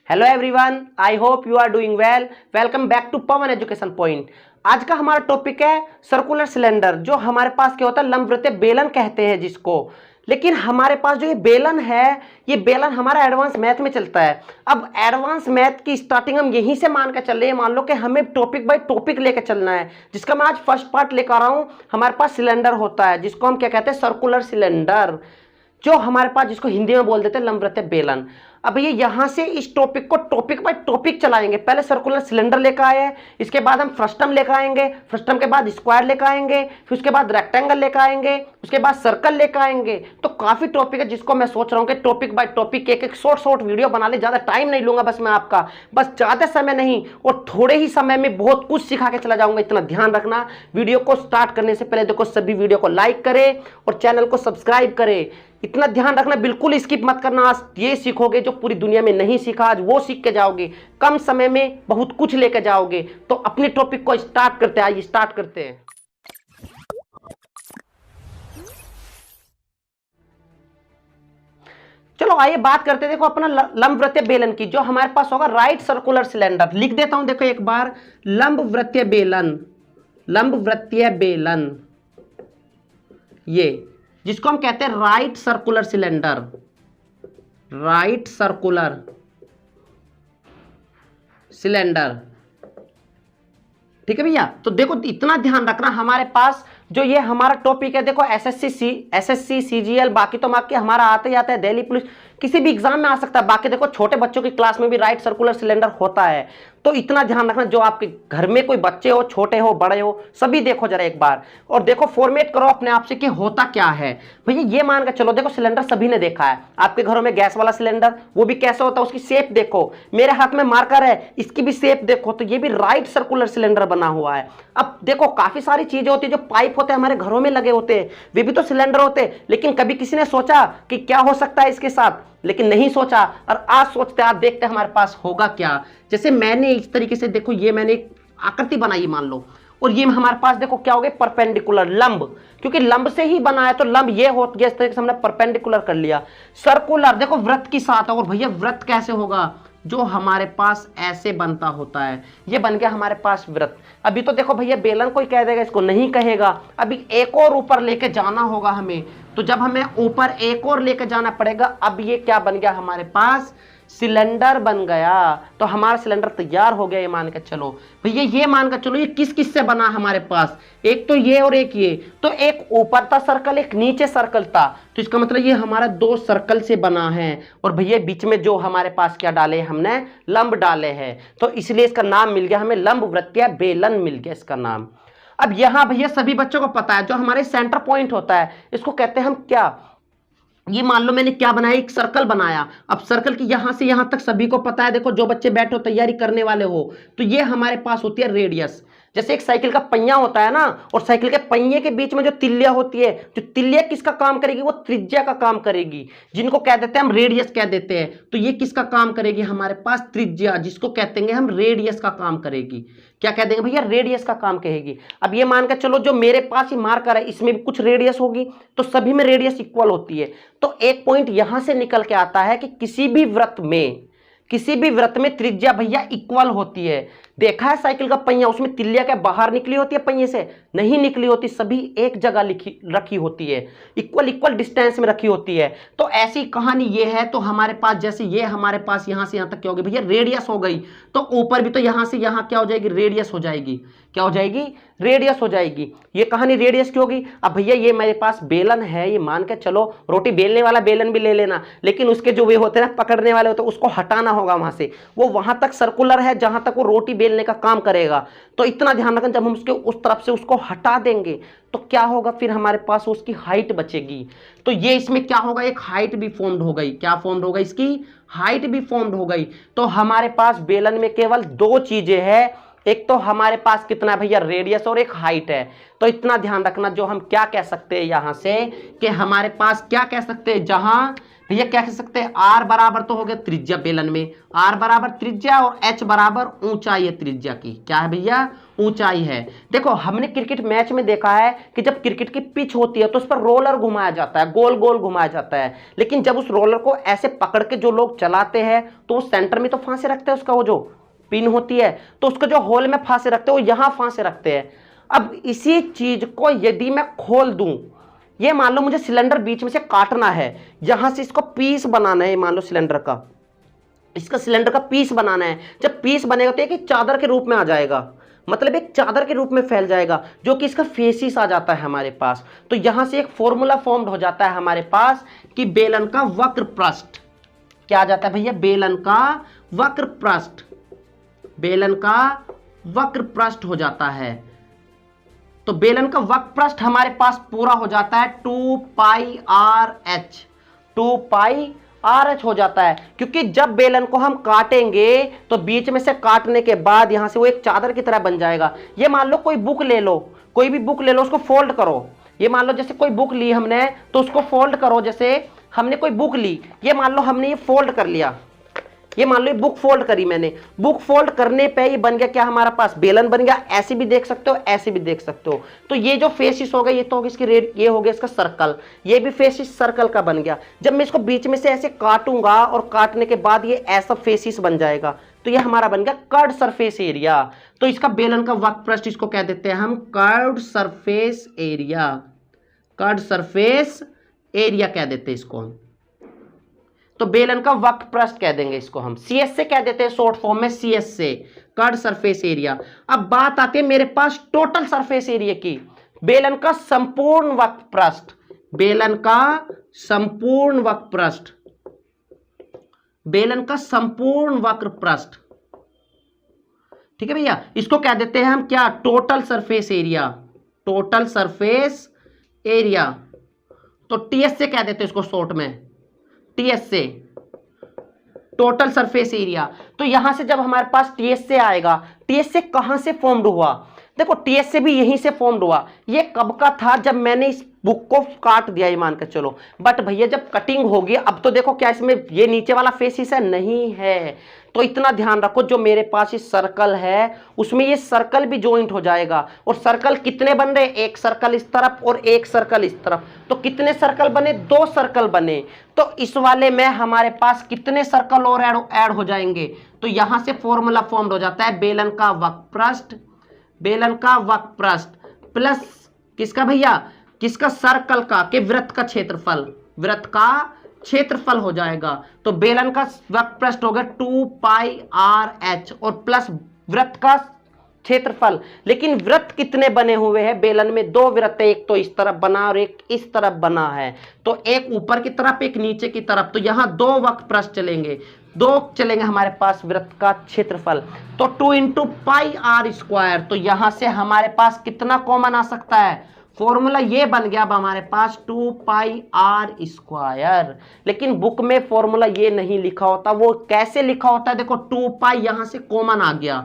Hello everyone, I hope you are doing well. Welcome back to Pawan education point. आज का हमारा topic है circular cylinder, जो हमारे पास क्या होता है, लंबवृत्तीय बेलन कहते हैं जिसको। लेकिन हमारे पास जो ये बेलन है, ये बेलन हमारा एडवांस मैथ में चलता है। अब एडवांस मैथ की स्टार्टिंग हम यहीं से मान के चल रहे हैं। मान लो कि हमें टॉपिक बाय टॉपिक लेकर चलना है, जिसका मैं आज फर्स्ट पार्ट लेकर आ रहा हूं। हमारे पास सिलेंडर होता है जिसको हम क्या कहते हैं, सर्कुलर सिलेंडर, जो हमारे पास जिसको हिंदी में बोल देते हैं लंबवृत्तीय बेलन। अब ये यहां से इस टॉपिक को टॉपिक बाय टॉपिक चलाएंगे। पहले सर्कुलर सिलेंडर लेकर आए हैं, इसके बाद हम फ्रस्टम लेकर आएंगे, फ्रस्टम के बाद स्क्वायर लेकर आएंगे, फिर उसके बाद रेक्टेंगल लेकर आएंगे, उसके बाद सर्कल लेकर आएंगे। तो काफी टॉपिक है जिसको मैं सोच रहा हूं कि टॉपिक बाय टॉपिक एक एक शॉर्ट वीडियो बना ले। ज्यादा टाइम नहीं लूंगा बस मैं आपका, बस ज्यादा समय नहीं और थोड़े ही समय में बहुत कुछ सिखा के चला जाऊंगा। इतना ध्यान रखना। वीडियो को स्टार्ट करने से पहले देखो सभी वीडियो को लाइक करें और चैनल को सब्सक्राइब करें। इतना ध्यान रखना, बिल्कुल स्किप मत करना। आज ये सीखोगे जो पूरी दुनिया में नहीं सीखा, आज वो सीख के जाओगे। कम समय में बहुत कुछ लेके जाओगे। तो अपने टॉपिक को स्टार्ट करते हैं। आइए स्टार्ट करते हैं। चलो आइए बात करते हैं। देखो अपना लंबवृत्तीय बेलन की, जो हमारे पास होगा राइट सर्कुलर सिलेंडर। लिख देता हूं देखो एक बार, लंबवृत्तीय बेलन, लंबवृत्तीय बेलन, ये जिसको हम कहते हैं right circular cylinder, right circular cylinder. ठीक है भैया। तो देखो इतना ध्यान रखना, हमारे पास जो ये हमारा टॉपिक है, देखो एसएससी सीजीएल, बाकी तो आपके हमारा आते ही आता है, दिल्ली पुलिस, किसी भी एग्जाम में आ सकता है। बाकी देखो छोटे बच्चों की क्लास में भी राइट सर्कुलर सिलेंडर होता है। तो इतना ध्यान रखना, जो आपके घर में कोई बच्चे हो, छोटे हो बड़े हो, सभी देखो जरा एक बार और देखो फॉर्मेट करो अपने आप से कि होता क्या है। भैया ये मान के चलो, देखो सिलेंडर सभी ने देखा है आपके घरों में, गैस वाला सिलेंडर, वो भी कैसा होता है, उसकी शेप देखो। मेरे हाथ में मार्कर है, इसकी भी शेप देखो। तो ये भी राइट सर्कुलर सिलेंडर बना हुआ है। अब देखो काफी सारी चीजें होती है, जो पाइप होते हैं हमारे घरों में लगे होते हैं, वे भी तो सिलेंडर होते हैं। लेकिन कभी किसी ने सोचा कि क्या हो सकता है इसके साथ, लेकिन नहीं सोचा। और आज सोचते हैं, आज देखते हैं हमारे पास होगा क्या। जैसे मैंने इस तरीके से देखो, ये मैंने एक आकृति बनाई मान लो, और ये हमारे पास देखो क्या हो गया, परपेंडिकुलर, लंब, क्योंकि लंब से ही बना है तो लंब ये हो गया। इस तरीके से हमने परपेंडिकुलर कर लिया। सर्कुलर देखो वृत्त की साथ, और भैया वृत्त कैसे होगा, जो हमारे पास ऐसे बनता होता है, ये बन गया हमारे पास वृत्त। अभी तो देखो भैया बेलन कोई कह देगा, इसको नहीं कहेगा। अभी एक और ऊपर लेके जाना होगा हमें। तो जब हमें ऊपर एक और लेके जाना पड़ेगा, अब ये क्या बन गया हमारे पास, सिलेंडर बन गया। तो हमारा सिलेंडर तैयार हो गया। ये मान के चलो भैया, ये मान के चलो, ये किस किस से बना हमारे पास, एक तो ये और एक ये। तो एक ऊपर था सर्कल, एक नीचे सर्कल था। तो इसका मतलब ये हमारा दो सर्कल से बना है। और भैया बीच में जो हमारे पास क्या डाले, हमने लंब डाले हैं। तो इसलिए इसका नाम मिल गया हमें, लंबवृत्तीय बेलन मिल गया इसका नाम। अब यहां भैया सभी बच्चों को पता है, जो हमारे सेंटर पॉइंट होता है, इसको कहते हैं हम क्या, ये मान लो मैंने क्या बनाया, एक सर्कल बनाया। अब सर्कल की यहां से यहां तक सभी को पता है। देखो जो बच्चे बैठे हो, तैयारी करने वाले हो, तो ये हमारे पास होती है रेडियस। जैसे एक साइकिल का पहिया होता है ना, और साइकिल के पहिए के बीच में जो तिल्लिया होती है, जो तिल्लिया किसका काम करेगी, वो त्रिज्या का काम करेगी, जिनको कह देते हैं हम रेडियस कह देते हैं। तो ये किसका काम करेगी, हमारे पास त्रिज्या, जिसको कहते हैं हम रेडियस का काम करेगी। क्या कह देंगे भैया, रेडियस का काम कहेगी। अब ये मान कर चलो, जो मेरे पास ही मार्कर है, इसमें भी कुछ रेडियस होगी, तो सभी में रेडियस इक्वल होती है। तो एक पॉइंट यहां से निकल के आता है कि किसी भी वृत्त में त्रिज्या भैया इक्वल होती है। देखा है साइकिल का पहिया, उसमें तिल्लिया क्या बाहर निकली होती है, पहिए से नहीं निकली होती, सभी एक जगह रखी होती है, इक्वल डिस्टेंस में रखी होती है। तो ऐसी कहानी ये है। तो हमारे पास जैसे ये हमारे पास यहां से यहां तक क्या होगी भैया, रेडियस हो गई। तो ऊपर भी तो यहां से यहां क्या हो जाएगी, रेडियस हो जाएगी। क्या हो जाएगी, रेडियस हो जाएगी। ये कहानी रेडियस की होगी। अब भैया ये मेरे पास बेलन है, ये मान के चलो, रोटी बेलने वाला बेलन भी ले लेना, लेकिन उसके जो वे होते हैं ना, पकड़ने वाले होते हैं, उसको हटाना होगा वहां से। वो वहां तक सर्कुलर है जहां तक वो रोटी बेलने का काम करेगा। तो इतना ध्यान रखना, जब हम उसके उस तरफ से उसको हटा देंगे तो क्या होगा, फिर हमारे पास उसकी हाइट बचेगी। तो ये इसमें क्या होगा, एक हाइट भी फॉर्म्ड हो गई। क्या फॉर्म्ड होगा, इसकी हाइट भी फॉर्म्ड हो गई। तो हमारे पास बेलन में केवल दो चीजें हैं, एक तो हमारे पास कितना है भैया रेडियस और एक हाइट है। तो इतना ध्यान रखना, जो हम क्या कह सकते हैं यहां से कि हमारे पास क्या कह सकते हैं, जहां भैया क्या कह सकते हैं, आर बराबर तो हो गया त्रिज्या बेलन में, आर बराबर त्रिज्या और एच बराबर ऊंचाई है त्रिज्या की, क्या है भैया, ऊंचाई है। देखो हमने क्रिकेट मैच में देखा है कि जब क्रिकेट की पिच होती है तो उस पर रोलर घुमाया जाता है, गोल गोल घुमाया जाता है, लेकिन जब उस रोलर को ऐसे पकड़ के जो लोग चलाते हैं तो वो सेंटर में तो फांसे रखते हैं, उसका वो जो पिन होती है तो उसको जो होल में फांसे रखते हैं वो यहां फांसे रखते हैं। अब इसी चीज को यदि मैं खोल दूं, ये मान लो मुझे सिलेंडर बीच में से काटना है, यहां से इसको पीस बनाना है, मान लो सिलेंडर का, इसका सिलेंडर का पीस बनाना है। जब पीस बनेगा तो एक चादर के रूप में आ जाएगा, मतलब एक चादर के रूप में फैल जाएगा, जो कि इसका फेसिस आ जाता है हमारे पास। तो यहां से एक फॉर्मूला फॉर्म्ड हो जाता है हमारे पास कि बेलन का वक्र पृष्ठ क्या आ जाता है भैया, बेलन का वक्र पृष्ठ, बेलन का वक्र पृष्ठ हो जाता है। तो बेलन का वक्र पृष्ठ हमारे पास पूरा हो जाता है 2 पाई आर एच, 2 पाई आर एच हो जाता है, क्योंकि जब बेलन को हम काटेंगे तो बीच में से काटने के बाद यहां से वो एक चादर की तरह बन जाएगा। ये मान लो कोई बुक ले लो, कोई भी बुक ले लो, उसको फोल्ड करो। ये मान लो जैसे कोई बुक ली हमने तो उसको फोल्ड करो, जैसे हमने कोई बुक ली, ये मान लो हमने ये फोल्ड कर लिया, ये मान लो बुक फोल्ड करी मैंने, बुक फोल्ड करने पे ये बन गया क्या, हमारा पास बेलन बन गया। ऐसे भी देख सकते हो, ऐसे भी देख सकते हो। तो ये जो फेसिस हो गया ये तो होगा इसकी रेड, ये हो गया इसका सर्कल, ये भी फेसिस सर्कल का बन गया। जब मैं इसको बीच में से ऐसे काटूंगा और काटने के बाद ये ऐसा फेसिस बन जाएगा, तो ये हमारा बन गया कर्व्ड सरफेस एरिया। तो इसका बेलन का वक्र पृष्ठ इसको कह देते हैं हम curved surface area, curved surface area कह देते हैं इसको हम। तो बेलन का वक्र पृष्ठ कह देंगे इसको हम, सीएस से कह देते हैं शॉर्ट फॉर्म में, सीएस से कर्व्ड सरफेस एरिया। अब बात आती है मेरे पास टोटल सरफेस एरिया की, बेलन का संपूर्ण वक्र पृष्ठ, बेलन का संपूर्ण वक्र पृष्ठ, बेलन का संपूर्ण वक्र पृष्ठ, ठीक है भैया। इसको कह देते हैं हम क्या, total surface area, total surface area. तो टीएस से कह देते हैं इसको शॉर्ट में, टीएस से, टोटल सरफेस एरिया। तो यहां से जब हमारे पास टीएस से आएगा, टीएस से कहां से फॉर्म्ड हुआ, देखो टीएस से भी यहीं से फॉर्म्ड हुआ। ये कब का था, जब मैंने इस बुक को काट दिया, ये मान कर चलो। बट भैया जब कटिंग होगी, अब तो देखो क्या इसमें ये नीचे वाला फेसिस है, नहीं है। तो इतना ध्यान रखो, जो मेरे पास ये सर्कल है उसमें ये सर्कल भी ज्वाइंट हो जाएगा। और सर्कल कितने बन रहे, एक सर्कल इस तरफ और एक सर्कल इस तरफ। तो कितने सर्कल बने, 2 सर्कल बने। तो इस वाले में हमारे पास कितने सर्कल और ऐड हो जाएंगे। तो यहां से फॉर्मूला फॉर्म्ड हो जाता है बेलन का वक्र पृष्ठ, बेलन का वक्र पृष्ठ प्लस किसका भैया, किसका, सर्कल का, के वृत्त का क्षेत्रफल, वृत्त का क्षेत्रफल हो जाएगा। तो बेलन का वक्र पृष्ठ हो गया 2 पाई आर एच और प्लस वृत्त का क्षेत्रफल। लेकिन वृत्त कितने बने हुए हैं बेलन में, 2 वृत्त, एक तो इस तरफ बना और एक इस तरफ बना है। तो एक ऊपर की तरफ एक नीचे की तरफ, तो यहां 2 वक्र पृष्ठ चलेंगे, 2 चलेंगे हमारे पास वृत्त का क्षेत्रफल। तो 2 इंटू पाई आर स्क्वायर। तो यहां से हमारे पास कितना कॉमन आ सकता है, फॉर्मूला ये बन गया अब हमारे पास 2 पाई आर स्क्वायर। लेकिन बुक में फॉर्मूला ये नहीं लिखा होता, वो कैसे लिखा होता है, देखो 2 पाई यहां से कॉमन आ गया,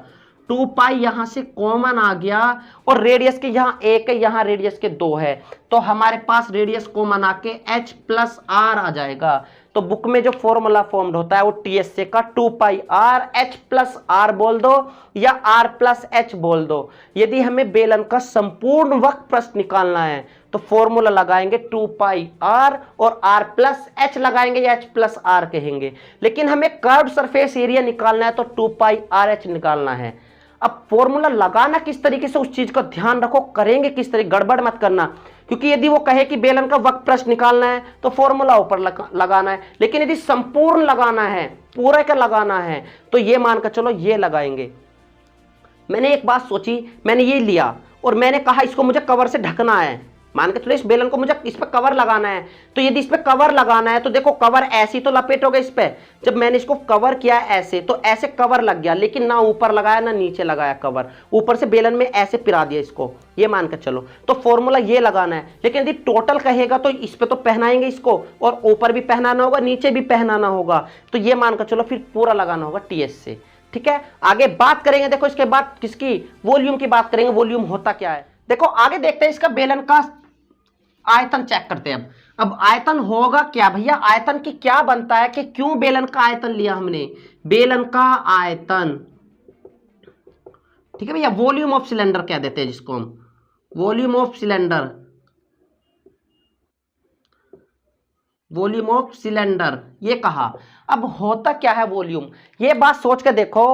2 पाई यहां से कॉमन आ गया और रेडियस के यहां 1 है, यहां रेडियस के 2 है। तो हमारे पास रेडियस कॉमन आके h प्लस आर आ जाएगा। तो बुक में जो फॉर्मूला फॉर्म्ड होता है वो टीएसए का 2 पाई आर एच प्लस आर बोल दो या आर प्लस एच बोल दो। यदि हमें बेलन का संपूर्ण वक्र पृष्ठ निकालना है तो फॉर्मूला लगाएंगे 2 पाई आर और आर प्लस एच लगाएंगे या एच प्लस आर कहेंगे। लेकिन हमें कर्व्ड सरफेस एरिया निकालना है तो 2 पाई आर एच निकालना है। अब फॉर्मूला लगाना किस तरीके से, उस चीज का ध्यान रखो, करेंगे किस तरीके, गड़बड़ मत करना। क्योंकि यदि वो कहे कि बेलन का वक्र पृष्ठ निकालना है तो फॉर्मूला ऊपर लगाना है, लेकिन यदि संपूर्ण लगाना है, पूरे का लगाना है, तो ये मानकर चलो ये लगाएंगे। मैंने एक बात सोची, मैंने ये लिया और मैंने कहा इसको मुझे कवर से ढकना है, मान के चलो इस बेलन को मुझे इस पर कवर लगाना है। तो यदि इस पर कवर लगाना है तो देखो कवर ऐसी तो लपेटोगे इस पे, जब मैंने इसको कवर किया ऐसे तो ऐसे कवर लग गया, लेकिन ना ऊपर लगाया ना नीचे लगाया कवर, ऊपर से बेलन में ऐसे पिरा दिया इसको, ये मान कर चलो। तो फॉर्मूला ये लगाना है। लेकिन यदि टोटल कहेगा तो इस पे तो पहनाएंगे इसको और ऊपर भी पहनाना होगा, नीचे भी पहनाना होगा। तो ये मान कर चलो फिर पूरा लगाना होगा टीएस से। ठीक है, आगे बात करेंगे देखो इसके बाद किसकी, वॉल्यूम की बात करेंगे, वॉल्यूम होता क्या है। देखो आगे देखते हैं इसका बेलन का आयतन चेक करते हैं। अब आयतन होगा क्या भैया, आयतन की क्या बनता है कि क्यों बेलन का आयतन लिया हमने, बेलन का आयतन, ठीक है भैया, वॉल्यूम ऑफ सिलेंडर कह देते हैं जिसको हम, volume of cylinder, volume of cylinder ये कहा। अब होता क्या है वॉल्यूम, ये बात सोच के देखो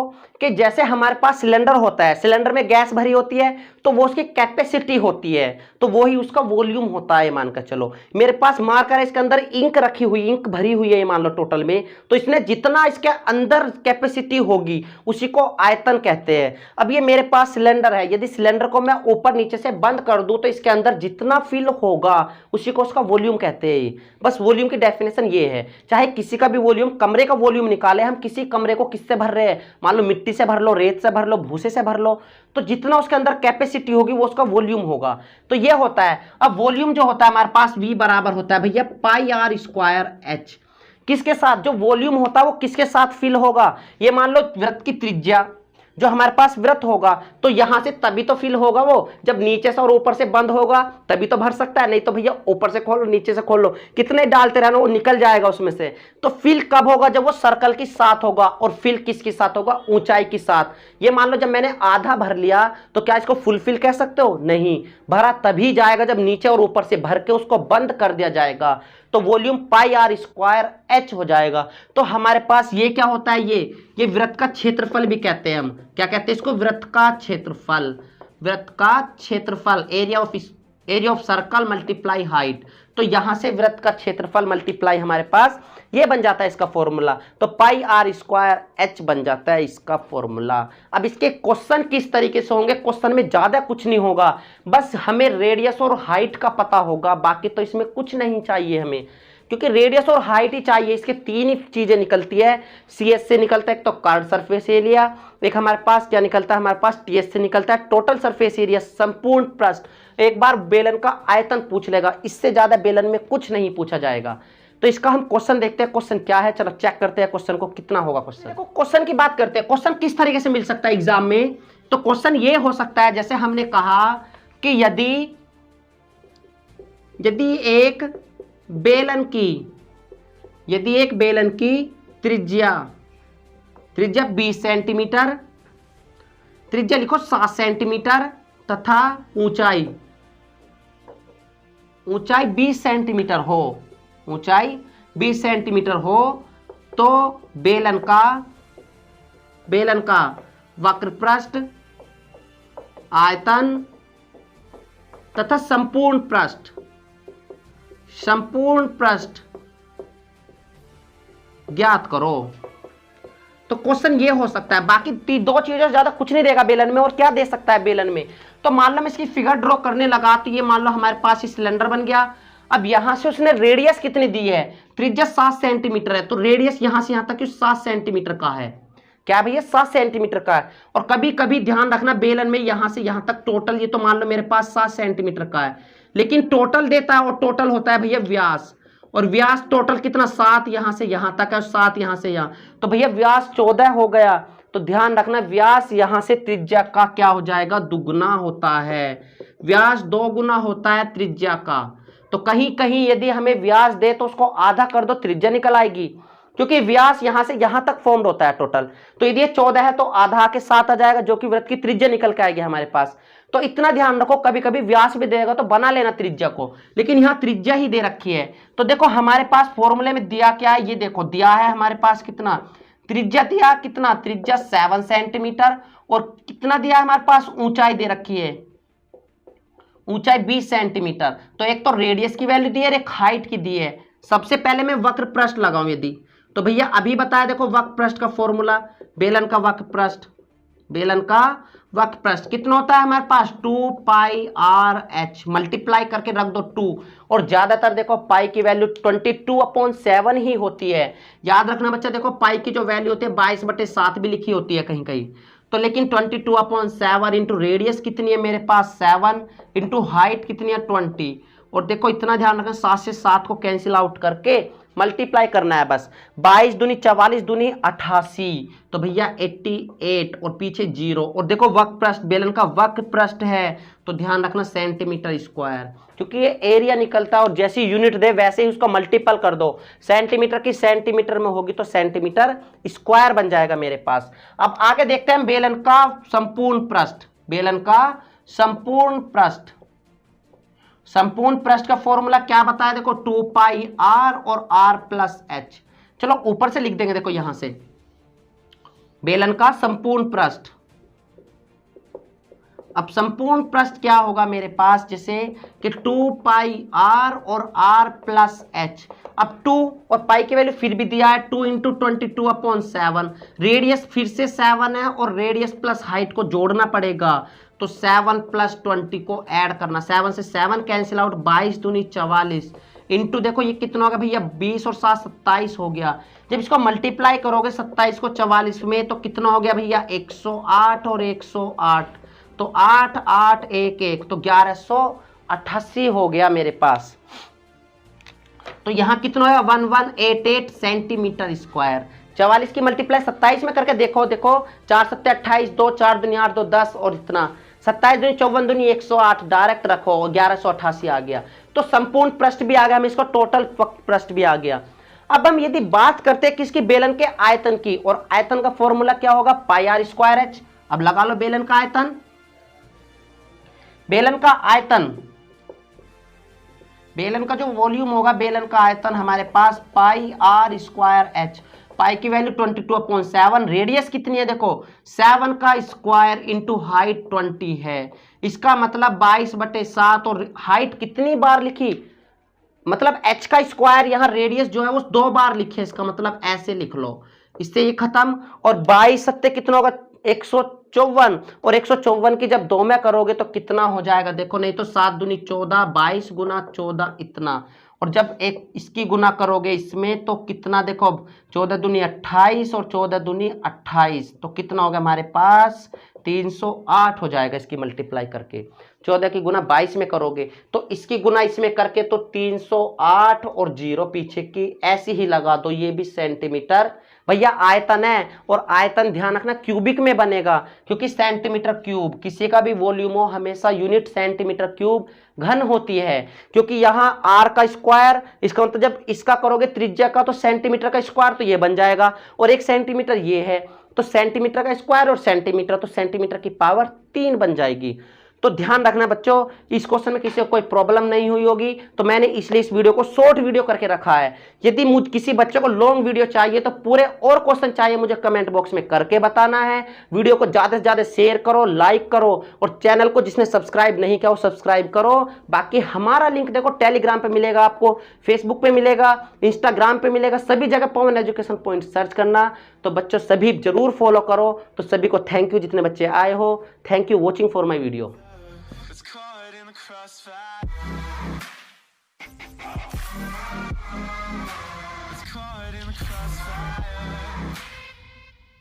कि जैसे हमारे पास सिलेंडर होता है, सिलेंडर में गैस भरी होती है तो वो उसकी कैपेसिटी होती है, तो वो ही उसका वॉल्यूम होता है। मान कर चलो मेरे पास मार्कर है, इसके अंदर इंक रखी हुई, इंक भरी हुई है ये मान लो टोटल में, तो इसने जितना इसके अंदर कैपेसिटी होगी उसी को आयतन कहते हैं। अब ये मेरे पास सिलेंडर है, यदि सिलेंडर को मैं ऊपर नीचे से बंद कर दूं तो इसके अंदर जितना फिल होगा उसी को उसका वॉल्यूम कहते हैं। बस वॉल्यूम की डेफिनेशन ये है। चाहे किसी का भी वॉल्यूम, कमरे का वॉल्यूम निकाले हम, किसी कमरे को किससे भर रहे हैं, मान लो मिट्टी से भर लो, रेत से भर लो, भूसे से भर लो, तो जितना उसके अंदर कैपेसिटी होगी वो उसका वॉल्यूम होगा। तो ये होता है। अब वॉल्यूम जो होता है हमारे पास V बराबर होता है भैया पाई आर स्क्वायर H। किसके साथ, जो वॉल्यूम होता है वो किसके साथ फिल होगा, ये मान लो वृत्त की त्रिज्या, जो हमारे पास वृत्त होगा तो यहां से तभी तो फिल होगा वो, जब नीचे से और ऊपर से बंद होगा तभी तो भर सकता है, नहीं तो भैया ऊपर से खोलो नीचे से खोलो कितने डालते रहना वो निकल जाएगा उसमें से। तो फिल कब होगा, जब वो सर्कल के साथ होगा, और फिल किसके साथ होगा, ऊंचाई के साथ। ये मान लो जब मैंने आधा भर लिया तो क्या इसको फुल फिल कह सकते हो, नहीं, भरा तभी जाएगा जब नीचे और ऊपर से भर के उसको बंद कर दिया जाएगा, तो volume pi R square H हो जाएगा। तो हमारे पास ये क्या होता है, ये वृत्त का क्षेत्रफल भी कहते हैं हम, क्या कहते हैं इसको, वृत्त का क्षेत्रफल, वृत्त का क्षेत्रफल, area of circle multiply height. तो यहां से वृत्त का क्षेत्रफल मल्टीप्लाई हमारे पास ये बन जाता है इसका फॉर्मूला, तो पाई आर स्क्वायर H बन जाता है इसका फॉर्मूला। अब इसके क्वेश्चन किस तरीके से होंगे, क्वेश्चन में ज्यादा कुछ नहीं होगा, बस हमें रेडियस और हाइट का पता होगा, बाकी तो इसमें कुछ नहीं चाहिए हमें, क्योंकि रेडियस और हाइट ही चाहिए। इसके तीन ही चीजें निकलती है, CS से निकलता है एक तो कर्व सरफेस एरिया, एक हमारे पास क्या निकलता है, हमारे पास TS से निकलता है टोटल सरफेस एरिया, संपूर्ण पृष्ठ। एक बार बेलन का आयतन पूछ लेगा, इससे ज्यादा बेलन में कुछ नहीं पूछा जाएगा। तो इसका हम क्वेश्चन देखते हैं, क्वेश्चन क्या है, चलो चेक करते हैं क्वेश्चन को कितना होगा। क्वेश्चन देखो, क्वेश्चन की बात करते हैं, क्वेश्चन किस तरीके से मिल सकता है एग्जाम में। तो क्वेश्चन ये हो सकता है, जैसे हमने कहा कि यदि एक बेलन की त्रिज्या 20 सेंटीमीटर, त्रिज्या लिखो 7 सेंटीमीटर तथा ऊंचाई 20 सेंटीमीटर हो, ऊंचाई 20 सेंटीमीटर हो, तो बेलन का वक्रपृष्ठ, आयतन तथा संपूर्ण पृष्ठ ज्ञात करो। तो क्वेश्चन ये हो सकता है, बाकी दो चीजें ज्यादा कुछ नहीं देगा बेलन में। और क्या दे सकता है बेलन में, तो मान लो मैं इसकी फिगर ड्रॉ करने लगा, तो ये मान लो हमारे पास सिलेंडर बन गया। अब यहां से उसने रेडियस कितनी दी है, त्रिज्या 7 सेंटीमीटर है, तो रेडियस यहां से यहां तक 7 सेंटीमीटर का है। क्या भैया 7 सेंटीमीटर का है। और कभी कभी ध्यान रखना बेलन में यहां से यहां तक टोटल, ये तो मान लो मेरे पास 7 सेंटीमीटर का है, लेकिन टोटल देता है और टोटल होता है भैया व्यास, और व्यास टोटल कितना 7 यहां से यहां तक है, 7 यहां से यहां, तो भैया व्यास 14 हो गया। तो ध्यान रखना व्यास यहां से त्रिज्या का क्या हो जाएगा, दुगुना होता है, व्यास 2 गुना होता है त्रिज्या का। तो कहीं कहीं यदि हमें व्यास दे तो उसको आधा कर दो, त्रिज्या निकल आएगी, क्योंकि व्यास यहां से यहां तक फॉर्म्ड होता है टोटल। तो यदि ये 14 है तो आधा के 7 आ जाएगा, जो कि वृत्त की त्रिज्या निकल के आएगी हमारे पास। तो इतना ध्यान रखो, कभी कभी व्यास भी देगा तो बना लेना त्रिज्या को, लेकिन यहाँ त्रिज्या ही दे रखी है। तो देखो हमारे पास फॉर्मूले में दिया क्या है, ये देखो दिया है हमारे पास कितना त्रिज्या, दिया कितना त्रिज्या 7 सेंटीमीटर, और कितना दिया है हमारे पास, ऊंचाई दे रखी है, ऊंचाई 20 सेंटीमीटर। तो एक तो रेडियस की वैल्यू दी है, एक हाइट की दी है। सबसे पहले मैं वक्र पृष्ठ लगाऊं यदि, तो भैया अभी बताया देखो वक्र पृष्ठ का फॉर्मूला, बेलन का वक्र पृष्ठ कितना होता है हमारे पास 2 पाई आर एच, मल्टीप्लाई करके रख दो 2, और ज्यादातर देखो पाई की वैल्यू 22/7 ही होती है। याद रखना बच्चा, देखो पाई की जो वैल्यू होती है 22/7 भी लिखी होती है कहीं कहीं, तो लेकिन 22/7 इंटू रेडियस कितनी है मेरे पास 7, इंटू हाइट कितनी है 20। और देखो इतना ध्यान रखना 7 से 7 को कैंसिल आउट करके मल्टीप्लाई करना है बस। 22 दूनी 44 दूनी 88, तो भैया 88 और पीछे 0। और देखो वक्र पृष्ठ, बेलन का वक्र पृष्ठ है तो ध्यान रखना सेंटीमीटर स्क्वायर, क्योंकि ये एरिया निकलता है और जैसी यूनिट दे वैसे ही उसको मल्टीपल कर दो। सेंटीमीटर की सेंटीमीटर में होगी तो सेंटीमीटर स्क्वायर बन जाएगा मेरे पास। अब आगे देखते हैं बेलन का संपूर्ण पृष्ठ। बेलन का संपूर्ण पृष्ठ, संपूर्ण पृष्ठ का फॉर्मूला क्या बताया, देखो 2 पाई आर और आर प्लस एच। चलो ऊपर से लिख देंगे, देखो यहां से बेलन का संपूर्ण पृष्ठ। अब संपूर्ण पृष्ठ क्या होगा मेरे पास, जैसे कि 2 पाई आर और आर प्लस एच। अब 2 और पाई की वैल्यू फिर भी दिया है 2 इंटू 22/7। रेडियस फिर से 7 है और रेडियस प्लस हाइट को जोड़ना पड़ेगा, तो 7 प्लस 20 को ऐड करना। 7 से 7 कैंसिल आउट, 22 दूनी 44 इंटू देखो ये कितना होगा भैया 20 और 7 27 हो गया। जब इसको मल्टीप्लाई करोगे 27 को 44 में तो कितना हो गया भैया 108 और 108, तो 8 8 1 1, तो 1188 हो गया मेरे पास। तो यहां कितना होगा 1188 सेंटीमीटर स्क्वायर। 44 की मल्टीप्लाई 27 में करके देखो, देखो 4 7 28, 2 4 दूनी 8, 2 10 और इतना 27 दूनी 54 दूनी 108, डायरेक्ट रखो 1188 आ गया। तो संपूर्ण पृष्ठ भी आ गया, हम इसको टोटल पृष्ठ भी आ गया। अब हम यदि बात करते हैं किसकी, बेलन के आयतन की, और आयतन का फॉर्मूला क्या होगा पाई आर स्क्वायर एच। अब लगा लो बेलन का आयतन, बेलन का आयतन, बेलन का जो वॉल्यूम होगा, बेलन का आयतन हमारे पास पाई आर स्क्वायर एच। पाई की वैल्यू 22/7, रेडियस कितनी है देखो 7 का स्क्वायर इंटू हाइट 20 है, इसका मतलब 22/7। और हाइट कितनी बार लिखी, मतलब h का स्क्वायर, यहां रेडियस जो है वो 2 बार लिखे, इसका मतलब ऐसे लिख लो, इससे ये खत्म। और 22 सत्ते कितना होगा 154, और 154 की जब 2 में करोगे तो कितना हो जाएगा देखो, नहीं तो 7 दूनी 14, 22 गुना 14 इतना। और जब एक इसकी गुना करोगे इसमें तो कितना देखो 14 दूनी 28 और 14 दूनी 28, तो कितना होगा हमारे पास 308 हो जाएगा इसकी मल्टीप्लाई करके। 14 की गुना 22 में करोगे तो इसकी गुना इसमें करके तो 308 और 0 पीछे की ऐसी ही लगा दो, ये भी सेंटीमीटर भैया आयतन है। और आयतन ध्यान रखना क्यूबिक में बनेगा, क्योंकि सेंटीमीटर क्यूब किसी का भी वॉल्यूम हो हमेशा यूनिट सेंटीमीटर क्यूब घन होती है, क्योंकि यहाँ आर का स्क्वायर, इसका मतलब जब इसका करोगे त्रिज्या का तो सेंटीमीटर का स्क्वायर तो ये बन जाएगा, और 1 सेंटीमीटर ये है तो सेंटीमीटर का स्क्वायर और सेंटीमीटर, तो सेंटीमीटर की पावर 3 बन जाएगी। तो ध्यान रखना बच्चों, इस क्वेश्चन में किसी को कोई प्रॉब्लम नहीं हुई होगी, तो मैंने इसलिए इस वीडियो को शॉर्ट वीडियो करके रखा है। यदि किसी बच्चे को लॉन्ग वीडियो चाहिए तो पूरे और क्वेश्चन चाहिए मुझे कमेंट बॉक्स में करके बताना है। वीडियो को ज्यादा से ज्यादा शेयर करो, लाइक करो, और चैनल को जिसने सब्सक्राइब नहीं किया वो सब्सक्राइब करो। बाकी हमारा लिंक देखो टेलीग्राम पे मिलेगा, आपको फेसबुक पे मिलेगा, इंस्टाग्राम पे मिलेगा, सभी जगह पवन एजुकेशन पॉइंट सर्च करना। तो बच्चों सभी जरूर फॉलो करो। तो सभी को थैंक यू जितने बच्चे आए हो, thank you watching for my video. Caught in the crossfire